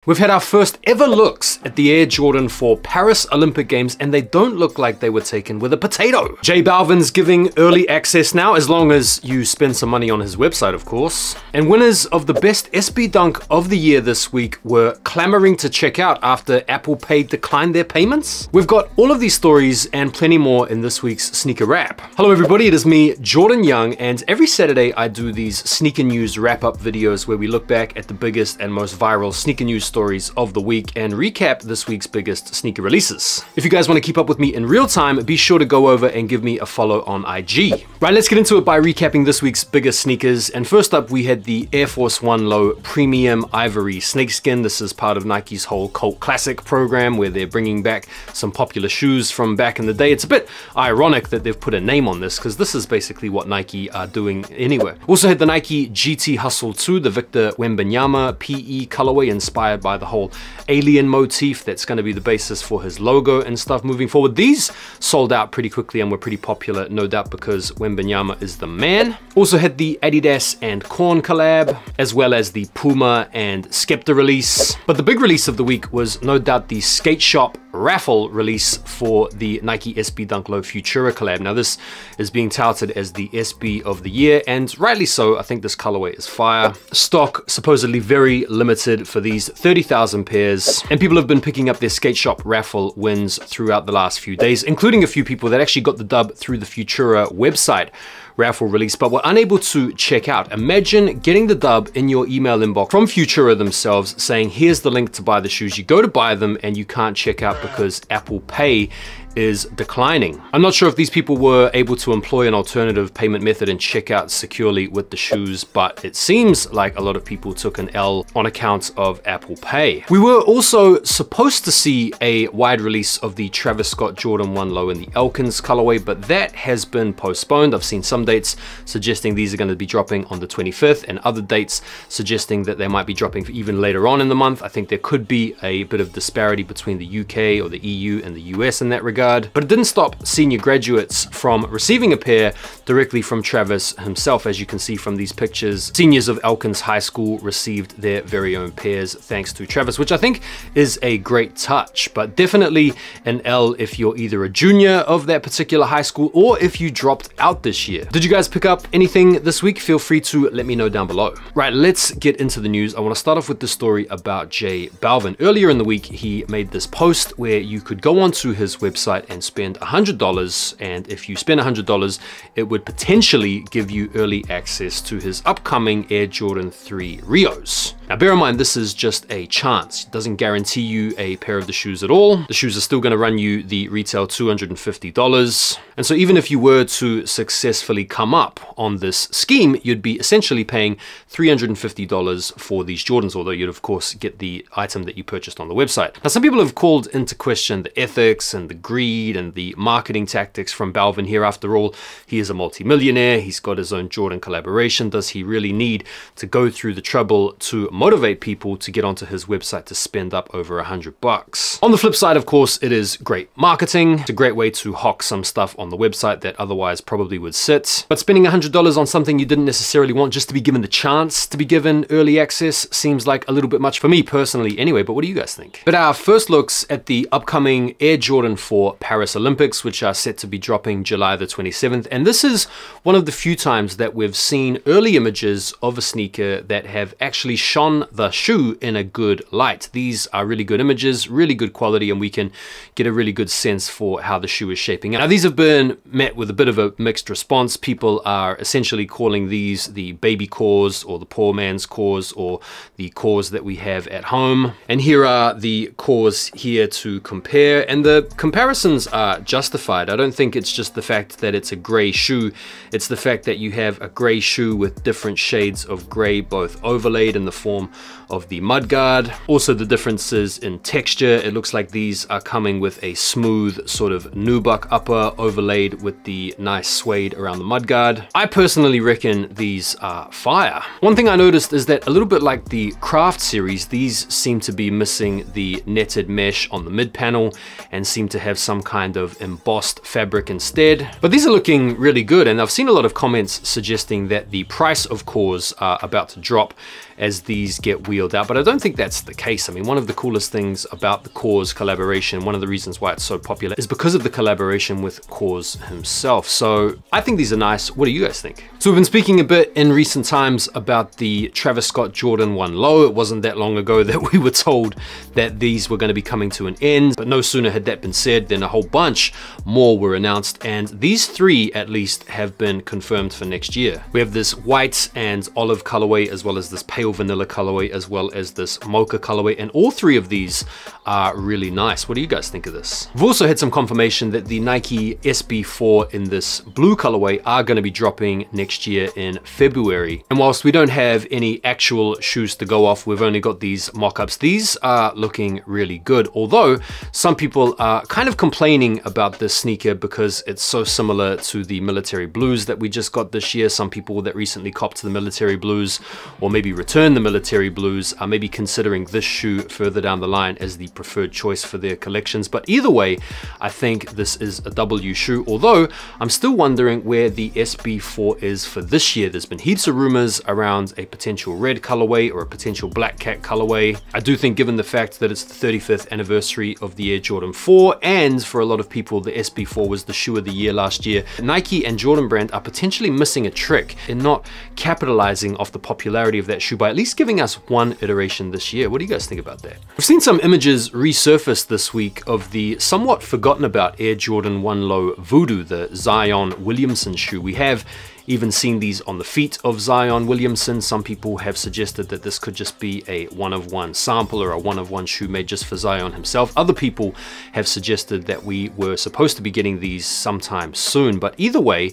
We've had our first ever looks at the Air Jordan for Paris Olympic Games, and they don't look like they were taken with a potato. J-Balvin's giving early access now, as long as you spend some money on his website, of course. And winners of the best SB Dunk of the year this week were clamoring to check out after Apple Pay declined their payments. We've got all of these stories and plenty more in this week's Sneaker Wrap. Hello everybody, it is me, Jordan Young, and every Saturday I do these sneaker news wrap-up videos where we look back at the biggest and most viral sneaker news stories of the week and recap this week's biggest sneaker releases. If you guys want to keep up with me in real time, be sure to go over and give me a follow on IG. Right, let's get into it by recapping this week's biggest sneakers. And first up, we had the Air Force 1 Low Premium Ivory Snakeskin. This is part of Nike's whole Cult Classic program where they're bringing back some popular shoes from back in the day. It's a bit ironic that they've put a name on this because this is basically what Nike are doing anywhere. Also had the Nike GT Hustle 2, the Victor Wembanyama PE colorway inspired by the whole alien motif that's going to be the basis for his logo and stuff moving forward. These sold out pretty quickly and were pretty popular, no doubt because Wembanyama is the man. Also had the Adidas and Korn collab, as well as the Puma and Skepta release. But the big release of the week was no doubt the Skate Shop Raffle release for the Nike SB Dunk Low Futura collab. Now this is being touted as the SB of the year, and rightly so. I think this colorway is fire. Stock supposedly very limited for these 30,000 pairs, and people have been picking up their Skate Shop Raffle wins throughout the last few days, including a few people that actually got the dub through the Futura website raffle release, but were unable to check out. Imagine getting the dub in your email inbox from Futura themselves saying, here's the link to buy the shoes. You go to buy them and you can't check out because Apple Pay is declining. I'm not sure if these people were able to employ an alternative payment method and check out securely with the shoes, but it seems like a lot of people took an L on account of Apple Pay. We were also supposed to see a wide release of the Travis Scott Jordan 1 Low in the Elkins colorway, but that has been postponed. I've seen some dates suggesting these are going to be dropping on the 25th and other dates suggesting that they might be dropping even later on in the month. I think there could be a bit of disparity between the UK or the EU and the US in that regard. But it didn't stop senior graduates from receiving a pair directly from Travis himself. As you can see from these pictures, seniors of Elkins High School received their very own pairs thanks to Travis, which I think is a great touch, but definitely an L if you're either a junior of that particular high school or if you dropped out this year. Did you guys pick up anything this week? Feel free to let me know down below. Right, let's get into the news. I want to start off with the story about J-Balvin. Earlier in the week, he made this post where you could go onto his website and spend $100, and if you spend $100, it would potentially give you early access to his upcoming Air Jordan 3 Rios. Now bear in mind, this is just a chance. It doesn't guarantee you a pair of the shoes at all. The shoes are still going to run you the retail $250. And so even if you were to successfully come up on this scheme, you'd be essentially paying $350 for these Jordans, although you'd of course get the item that you purchased on the website. Now some people have called into question the ethics and the greed and the marketing tactics from Balvin here. After all, he is a multi-millionaire. He's got his own Jordan collaboration. Does he really need to go through the trouble to motivate people to get onto his website to spend up over $100? On the flip side, of course, it is great marketing. It's a great way to hawk some stuff on the website that otherwise probably would sit. But spending $100 on something you didn't necessarily want just to be given the chance to be given early access seems like a little bit much for me personally anyway, but what do you guys think? But our first looks at the upcoming Air Jordan 4 Paris Olympics, which are set to be dropping July the 27th. And this is one of the few times that we've seen early images of a sneaker that have actually shone the shoe in a good light. These are really good images, really good quality, and we can get a really good sense for how the shoe is shaping up. Now these have been met with a bit of a mixed response. People are essentially calling these the baby cores or the poor man's cores or the cores that we have at home. And here are the cores here to compare, and the comparisons are justified. I don't think it's just the fact that it's a gray shoe. It's the fact that you have a gray shoe with different shades of gray, both overlaid in the form of the mudguard. Also the differences in texture. It looks like these are coming with a smooth sort of nubuck upper overlaid with the nice suede around the mudguard. I personally reckon these are fire. One thing I noticed is that a little bit like the Craft series, these seem to be missing the netted mesh on the mid panel and seem to have some kind of embossed fabric instead. But these are looking really good, and I've seen a lot of comments suggesting that the price of cores are about to drop as these get wheeled out, but I don't think that's the case. I mean, one of the coolest things about the KAWS collaboration, one of the reasons why it's so popular, is because of the collaboration with KAWS himself. So I think these are nice. What do you guys think? So we've been speaking a bit in recent times about the Travis Scott Jordan 1 Low. It wasn't that long ago that we were told that these were going to be coming to an end, but no sooner had that been said than a whole bunch more were announced, and these 3 at least have been confirmed for next year. We have this white and olive colorway, as well as this pale vanilla colorway, as well as this mocha colorway, and all 3 of these are really nice. What do you guys think of this? We've also had some confirmation that the Nike SB4 in this blue colorway are going to be dropping next year in February. And whilst we don't have any actual shoes to go off, we've only got these mock-ups. These are looking really good, although some people are kind of complaining about this sneaker because it's so similar to the military blues that we just got this year. Some people that recently copped the military blues, or maybe returned the military blues, are maybe considering this shoe further down the line as the preferred choice for their collections. But either way, I think this is a W shoe, although I'm still wondering where the SB4 is for this year. There's been heaps of rumors around a potential red colorway or a potential black cat colorway. I do think, given the fact that it's the 35th anniversary of the Air Jordan 4, and for a lot of people the SB4 was the shoe of the year last year, Nike and Jordan Brand are potentially missing a trick in not capitalizing off the popularity of that shoe by at least giving us one iteration this year. What do you guys think about that? We've seen some images resurface this week of the somewhat forgotten about Air Jordan 1 Low Voodoo, the Zion Williamson shoe. We have even seen these on the feet of Zion Williamson. Some people have suggested that this could just be a one-of-one sample or a one-of-one shoe made just for Zion himself. Other people have suggested that we were supposed to be getting these sometime soon, but either way,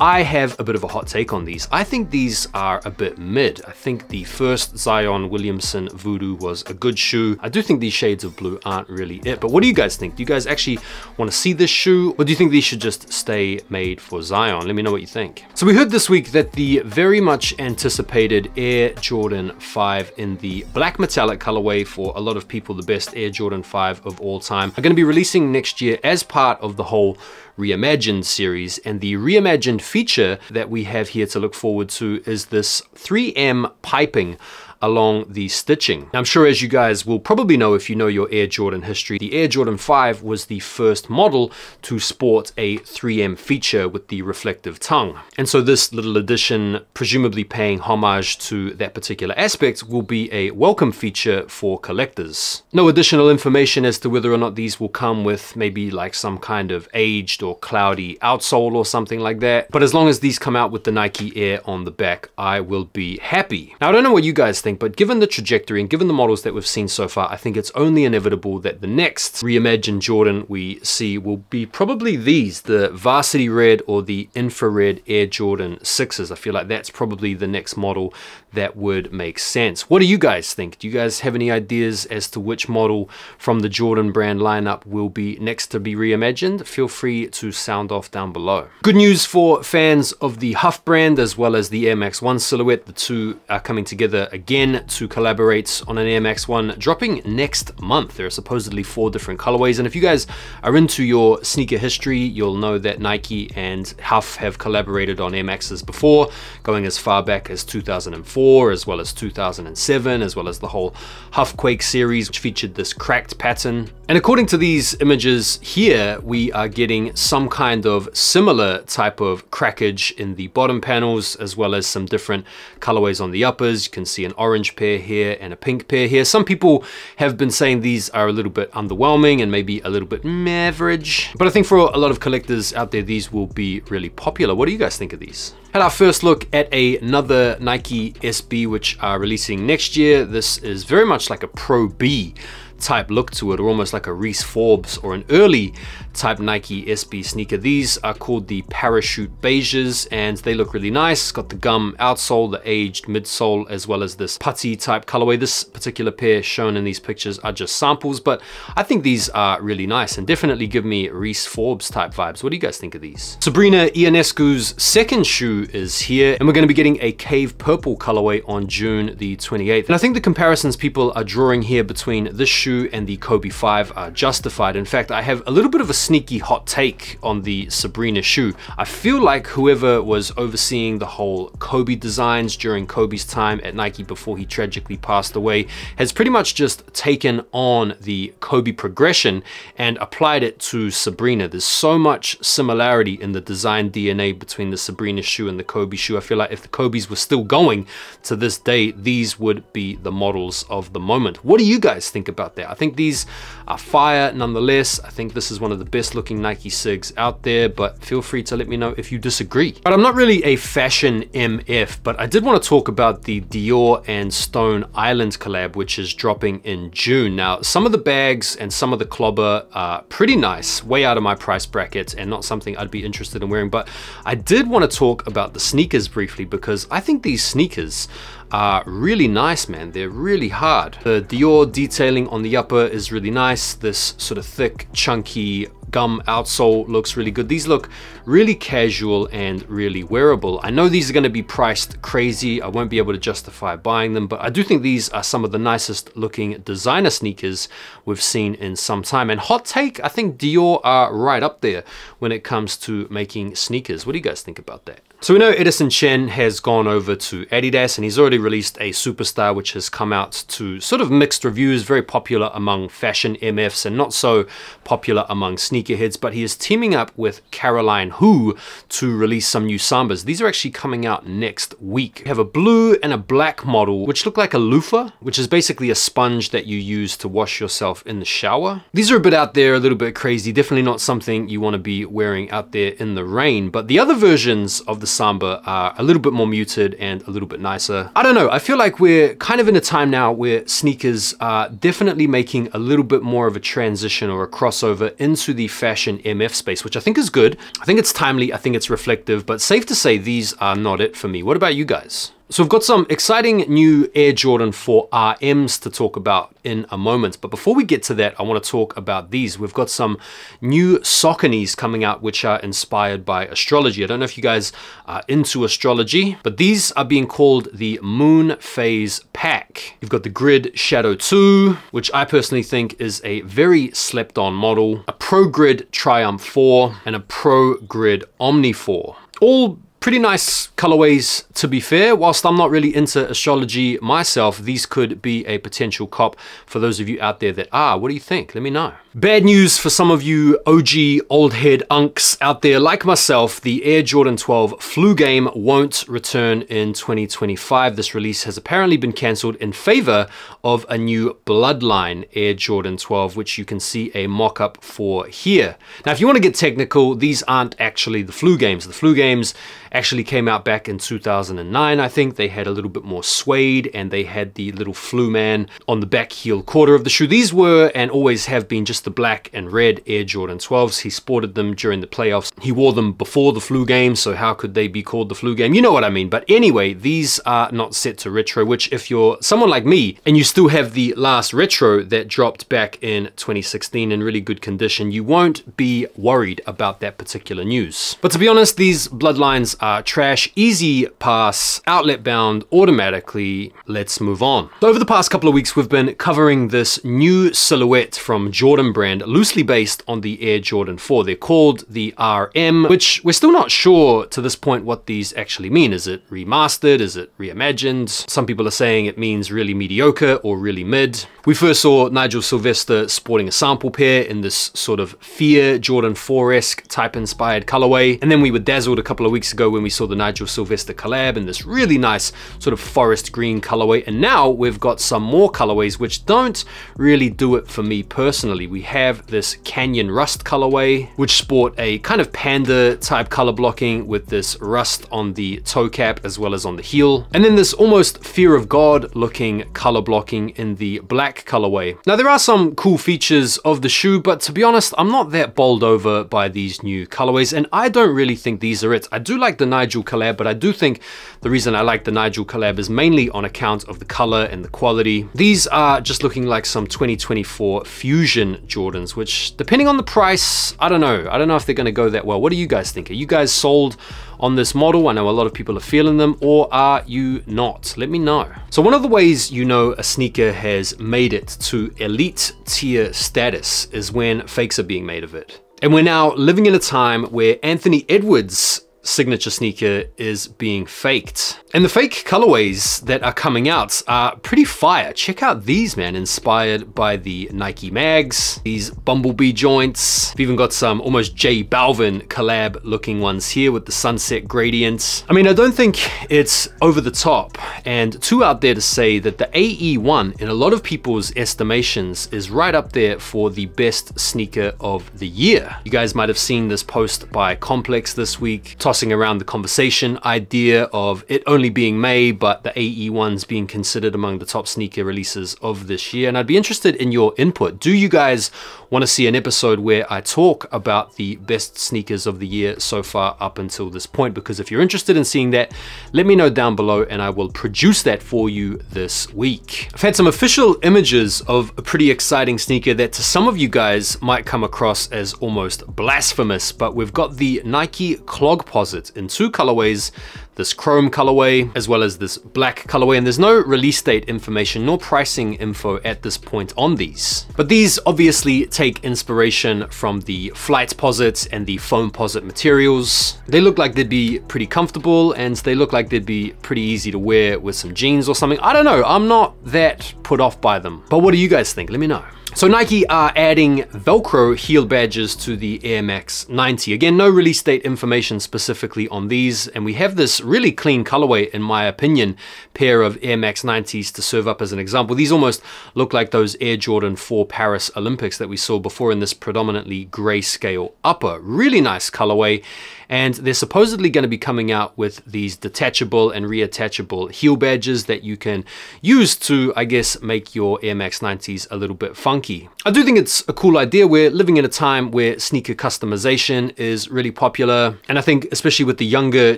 I have a bit of a hot take on these. I think these are a bit mid. I think the first Zion Williamson Voodoo was a good shoe. I do think these shades of blue aren't really it, but what do you guys think? Do you guys actually want to see this shoe, or do you think these should just stay made for Zion? Let me know what you think. So we heard this week that the very much anticipated Air Jordan 5 in the black metallic colorway, for a lot of people the best Air Jordan 5 of all time, are going to be releasing next year as part of the whole Reimagined series. And the Reimagined feature that we have here to look forward to is this 3M piping along the stitching. Now, I'm sure, as you guys will probably know if you know your Air Jordan history, the Air Jordan 5 was the first model to sport a 3M feature with the reflective tongue. And so this little addition, presumably paying homage to that particular aspect, will be a welcome feature for collectors. No additional information as to whether or not these will come with maybe like some kind of aged or cloudy outsole or something like that. But as long as these come out with the Nike Air on the back, I will be happy. Now, I don't know what you guys think, but given the trajectory and given the models that we've seen so far, I think it's only inevitable that the next Reimagined Jordan we see will be probably these, the Varsity Red or the Infrared Air Jordan 6s. I feel like that's probably the next model that would make sense. What do you guys think? Do you guys have any ideas as to which model from the Jordan brand lineup will be next to be reimagined? Feel free to sound off down below. Good news for fans of the Huff brand as well as the Air Max 1 silhouette. The two are coming together again to collaborate on an Air Max 1 dropping next month. There are supposedly 4 different colorways, and if you guys are into your sneaker history, you'll know that Nike and Huff have collaborated on Air Maxes before, going as far back as 2004, as well as 2007, as well as the whole Huff Quake series, which featured this cracked pattern. And according to these images here, we are getting some kind of similar type of crackage in the bottom panels, as well as some different colorways on the uppers. You can see an orange pair here and a pink pair here. Some people have been saying these are a little bit underwhelming and maybe a little bit average, but I think for a lot of collectors out there, these will be really popular. What do you guys think of these? Had our first look at another Nike SB, which are releasing next year. This is very much like a Pro B type look to it, or almost like a Reese Forbes or an early type Nike SB sneaker. These are called the Parachute Beiges, and they look really nice. It's got the gum outsole, the aged midsole, as well as this putty type colorway. This particular pair shown in these pictures are just samples, but I think these are really nice and definitely give me Reese Forbes type vibes. What do you guys think of these? Sabrina Ionescu's second shoe is here, and we're going to be getting a cave purple colorway on June the 28th. And I think the comparisons people are drawing here between this shoe shoe and the Kobe 5 are justified. In fact, I have a little bit of a sneaky hot take on the Sabrina shoe. I feel like whoever was overseeing the whole Kobe designs during Kobe's time at Nike before he tragically passed away has pretty much just taken on the Kobe progression and applied it to Sabrina. There's so much similarity in the design DNA between the Sabrina shoe and the Kobe shoe. I feel like if the Kobe's were still going to this day, these would be the models of the moment. What do you guys think about that? I think these are fire nonetheless. I think this is one of the best looking Nike Sigs out there, but feel free to let me know if you disagree. But I'm not really a fashion MF, but I did want to talk about the Dior and Stone Island collab, which is dropping in June. Now, some of the bags and some of the clobber are pretty nice, way out of my price bracket and not something I'd be interested in wearing, but I did want to talk about the sneakers briefly because I think these sneakers are really nice, man. They're really hard. The Dior detailing on the upper is really nice. This sort of thick, chunky gum outsole looks really good. These look really casual and really wearable. I know these are going to be priced crazy. I won't be able to justify buying them, but I do think these are some of the nicest looking designer sneakers we've seen in some time. And hot take, I think Dior are right up there when it comes to making sneakers. What do you guys think about that? So we know Edison Chen has gone over to Adidas and he's already released a Superstar which has come out to sort of mixed reviews, very popular among fashion MFs and not so popular among sneakerheads, but he is teaming up with Caroline Hu to release some new sambas. These are actually coming out next week. We have a blue and a black model which look like a loofah, which is basically a sponge that you use to wash yourself in the shower. These are a bit out there, a little bit crazy, definitely not something you want to be wearing out there in the rain, but the other versions of the samba are a little bit more muted and a little bit nicer. I don't know, I feel like we're kind of in a time now where sneakers are definitely making a little bit more of a transition or a crossover into the fashion MF space, which I think is good. I think it's timely, I think it's reflective, but safe to say these are not it for me. What about you guys? So we've got some exciting new Air Jordan 4 RMs to talk about in a moment. But before we get to that, I want to talk about these. We've got some new sauconys coming out, which are inspired by astrology. I don't know if you guys are into astrology, but these are being called the Moon Phase Pack. You've got the Grid Shadow 2, which I personally think is a very slept on model, a Pro Grid Triumph 4, and a Pro Grid Omni 4. All pretty nice colorways, to be fair. Whilst I'm not really into astrology myself, these could be a potential cop for those of you out there that are. What do you think? Let me know. Bad news for some of you OG old head unks out there like myself. The Air Jordan 12 Flue game won't return in 2025. This release has apparently been cancelled in favor of a new Bloodline Air Jordan 12, which you can see a mock-up for here. Now, if you want to get technical, these aren't actually the Flue games. The Flue games actually came out back in 2009, I think. They had a little bit more suede and they had the little Flue man on the back heel quarter of the shoe. These were and always have been just the black and red Air Jordan 12s. He sported them during the playoffs. He wore them before the Flue game, so how could they be called the Flue game? You know what I mean. But anyway, these are not set to retro, which if you're someone like me and you still have the last retro that dropped back in 2016 in really good condition, you won't be worried about that particular news. But to be honest, these Bloodlines are trash, easy pass, outlet bound automatically. Let's move on. So over the past couple of weeks, we've been covering this new silhouette from Jordan brand, loosely based on the Air Jordan 4. They're called the RM, which we're still not sure to this point what these actually mean. Is it remastered? Is it reimagined? Some people are saying it means really mediocre or really mid. We first saw Nigel Sylvester sporting a sample pair in this sort of Fear Jordan 4-esque type inspired colorway. And then we were dazzled a couple of weeks ago when we saw the Nigel Sylvester collab in this really nice sort of forest green colorway. And now we've got some more colorways which don't really do it for me personally. We have this Canyon Rust colorway, which sport a kind of panda type color blocking with this rust on the toe cap as well as on the heel. And then this almost Fear of God looking color blocking in the black colorway. Now there are some cool features of the shoe, but to be honest, I'm not that bowled over by these new colorways, and I don't really think these are it. I do like the Nigel collab, but I do think the reason I like the Nigel collab is mainly on account of the color and the quality. These are just looking like some 2024 fusion Jordans, which depending on the price, I don't know. I don't know if they're gonna go that well. What do you guys think? Are you guys sold on this model? I know a lot of people are feeling them, or are you not? Let me know. So one of the ways you know a sneaker has made it to elite tier status is when fakes are being made of it. And we're now living in a time where Anthony Edwards' signature sneaker is being faked. And the fake colorways that are coming out are pretty fire. Check out these, man, inspired by the Nike mags, these bumblebee joints. We've even got some almost J-Balvin collab looking ones here with the sunset gradients. I mean, I don't think it's over the top and too out there to say that the AE1 in a lot of people's estimations is right up there for the best sneaker of the year. You guys might have seen this post by Complex this week, tossing around the conversation idea of it only being May, but the AE1's being considered among the top sneaker releases of this year. And I'd be interested in your input. Do you guys want to see an episode where I talk about the best sneakers of the year so far up until this point? Because if you're interested in seeing that, let me know down below and I will produce that for you this week. I've had some official images of a pretty exciting sneaker that to some of you guys might come across as almost blasphemous, but we've got the Nike clogposites in two colorways, this chrome colorway as well as this black colorway, and there's no release date information nor pricing info at this point on these. But these obviously take inspiration from the flight posits and the foam posit materials. They look like they'd be pretty comfortable and they look like they'd be pretty easy to wear with some jeans or something. I don't know, I'm not that put off by them. But what do you guys think? Let me know. So Nike are adding Velcro heel badges to the Air Max 90. Again, no release date information specifically on these. And we have this really clean colorway, in my opinion, pair of Air Max 90s to serve up as an example. These almost look like those Air Jordan 4 Paris Olympics that we saw before in this predominantly grayscale upper. Really nice colorway. And they're supposedly going to be coming out with these detachable and reattachable heel badges that you can use to, I guess, make your Air Max 90s a little bit funky. I do think it's a cool idea. We're living in a time where sneaker customization is really popular. And I think especially with the younger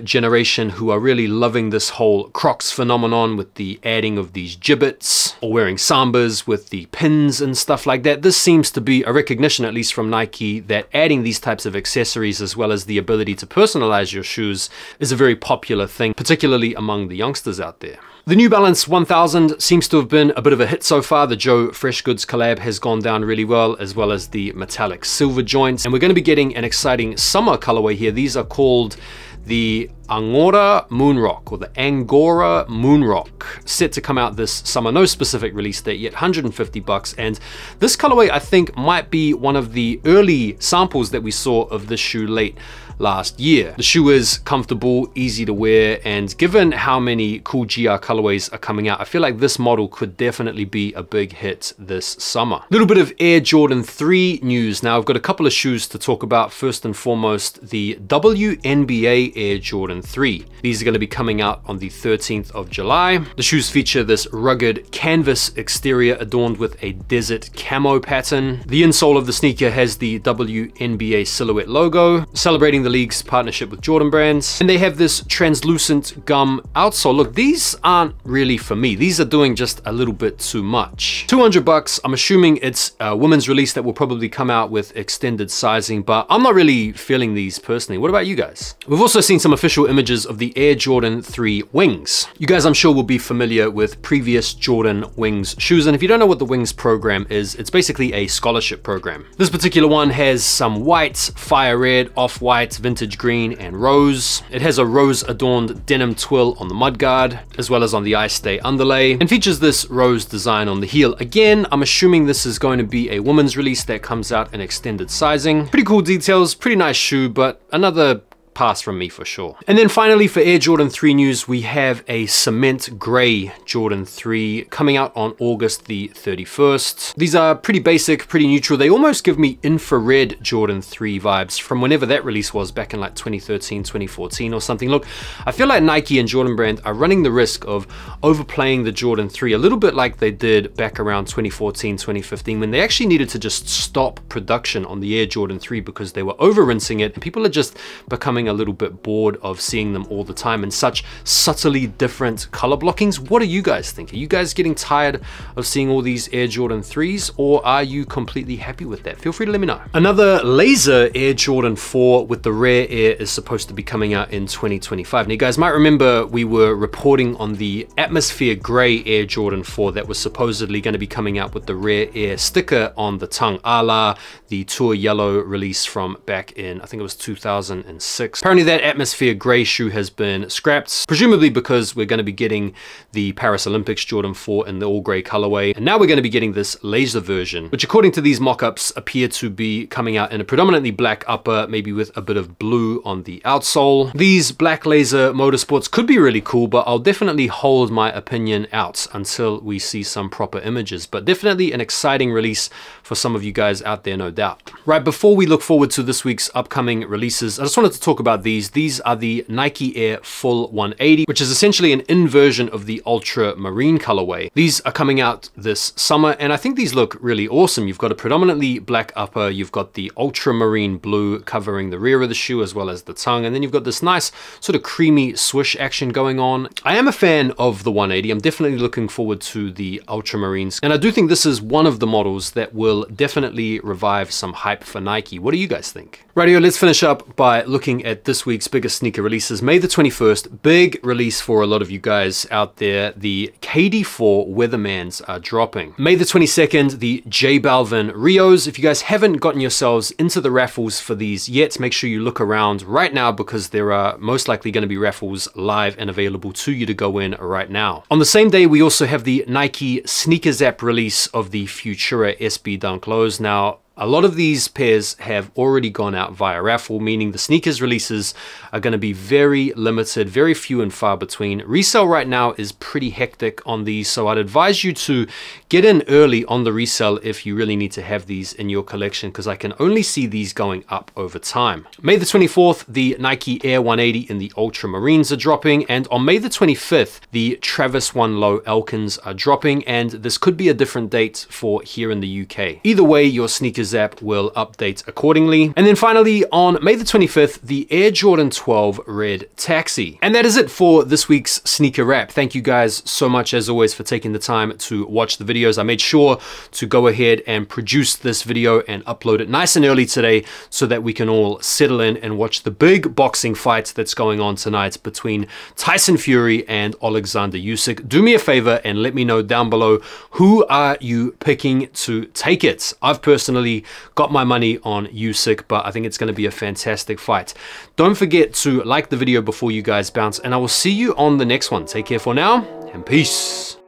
generation who are really loving this whole Crocs phenomenon with the adding of these gibbets or wearing sambas with the pins and stuff like that, this seems to be a recognition, at least from Nike, that adding these types of accessories as well as the ability to personalize your shoes is a very popular thing, particularly among the youngsters out there. The New Balance 1000 seems to have been a bit of a hit so far. The Joe Fresh Goods collab has gone down really well, as well as the metallic silver joints. And we're going to be getting an exciting summer colorway here. These are called the Angora Moonrock, or the Angora Moonrock, set to come out this summer. No specific release date yet, 150 bucks. And this colorway I think might be one of the early samples that we saw of this shoe late last year. The shoe is comfortable, easy to wear, and given how many cool GR colorways are coming out, I feel like this model could definitely be a big hit this summer. A little bit of Air Jordan 3 news now. I've got a couple of shoes to talk about. First and foremost, the WNBA Air Jordan 3. These are going to be coming out on the 13th of July. The shoes feature this rugged canvas exterior adorned with a desert camo pattern. The insole of the sneaker has the WNBA silhouette logo, celebrating the league's partnership with Jordan brands. And they have this translucent gum outsole. Look, these aren't really for me. These are doing just a little bit too much. 200 bucks. I'm assuming it's a women's release that will probably come out with extended sizing, but I'm not really feeling these personally. What about you guys? We've also seen some official images of the Air Jordan 3 Wings. You guys, I'm sure, will be familiar with previous Jordan Wings shoes. And if you don't know what the Wings program is, it's basically a scholarship program. This particular one has some white, fire red, off-white, vintage green, and rose. It has a rose adorned denim twill on the mudguard, as well as on the ice stay underlay, and features this rose design on the heel. Again, I'm assuming this is going to be a woman's release that comes out in extended sizing. Pretty cool details, pretty nice shoe, but another pass from me for sure. And then finally, for Air Jordan 3 news, we have a cement gray Jordan 3 coming out on August the 31st. These are pretty basic, pretty neutral. They almost give me infrared Jordan 3 vibes from whenever that release was, back in like 2013, 2014 or something. Look, I feel like Nike and Jordan Brand are running the risk of overplaying the Jordan 3 a little bit like they did back around 2014, 2015, when they actually needed to just stop production on the Air Jordan 3 because they were over rinsing it and people are just becoming becoming a little bit bored of seeing them all the time in such subtly different color blockings. What do you guys think? Are you guys getting tired of seeing all these Air Jordan 3s, or are you completely happy with that? Feel free to let me know. Another laser Air Jordan 4 with the Rare Air is supposed to be coming out in 2025. Now you guys might remember we were reporting on the Atmosphere Gray Air Jordan 4 that was supposedly going to be coming out with the Rare Air sticker on the tongue, a la the Tour Yellow release from back in, I think it was 2006. Apparently that Atmosphere Gray shoe has been scrapped, presumably because we're going to be getting the Paris Olympics Jordan 4 in the all gray colorway, and now we're going to be getting this laser version, which according to these mock-ups appear to be coming out in a predominantly black upper, maybe with a bit of blue on the outsole. These black laser motorsports could be really cool, but I'll definitely hold my opinion out until we see some proper images, but definitely an exciting release for some of you guys out there, no doubt. Right, before we look forward to this week's upcoming releases, I just wanted to talk about these. These are the Nike Air Full 180, which is essentially an inversion of the ultramarine colorway. These are coming out this summer, and I think these look really awesome. You've got a predominantly black upper, you've got the ultramarine blue covering the rear of the shoe as well as the tongue, and then you've got this nice sort of creamy swoosh action going on. I am a fan of the 180. I'm definitely looking forward to the ultramarines, and I do think this is one of the models that will definitely revive some hype for Nike. What do you guys think? Rightio, let's finish up by looking at this week's biggest sneaker releases. May the 21st, big release for a lot of you guys out there. The KD4 Weathermans are dropping. May the 22nd, the J-Balvin Rios. If you guys haven't gotten yourselves into the raffles for these yet, make sure you look around right now, because there are most likely going to be raffles live and available to you to go in right now. On the same day, we also have the Nike Sneakers app release of the Futura SB Dunk Lows. Now, a lot of these pairs have already gone out via raffle, meaning the sneakers releases are going to be very limited, very few and far between. Resale right now is pretty hectic on these, so I'd advise you to get in early on the resale if you really need to have these in your collection, because I can only see these going up over time. May the 24th, the Nike Air 180 in the Ultramarines are dropping, and on May the 25th, the Travis 1 Low Elkins are dropping, and this could be a different date for here in the UK. Either way, your sneakers app will update accordingly. And then finally, on May the 25th, the Air Jordan 12 Red Taxi. And that is it for this week's sneaker wrap. Thank you guys so much, as always, for taking the time to watch the videos. I made sure to go ahead and produce this video and upload it nice and early today so that we can all settle in and watch the big boxing fight that's going on tonight between Tyson Fury and Alexander Usyk. Do me a favor and let me know down below, who are you picking to take it? I've personally got my money on Usyk, but I think it's going to be a fantastic fight. Don't forget to like the video before you guys bounce, and I will see you on the next one. Take care for now, and peace.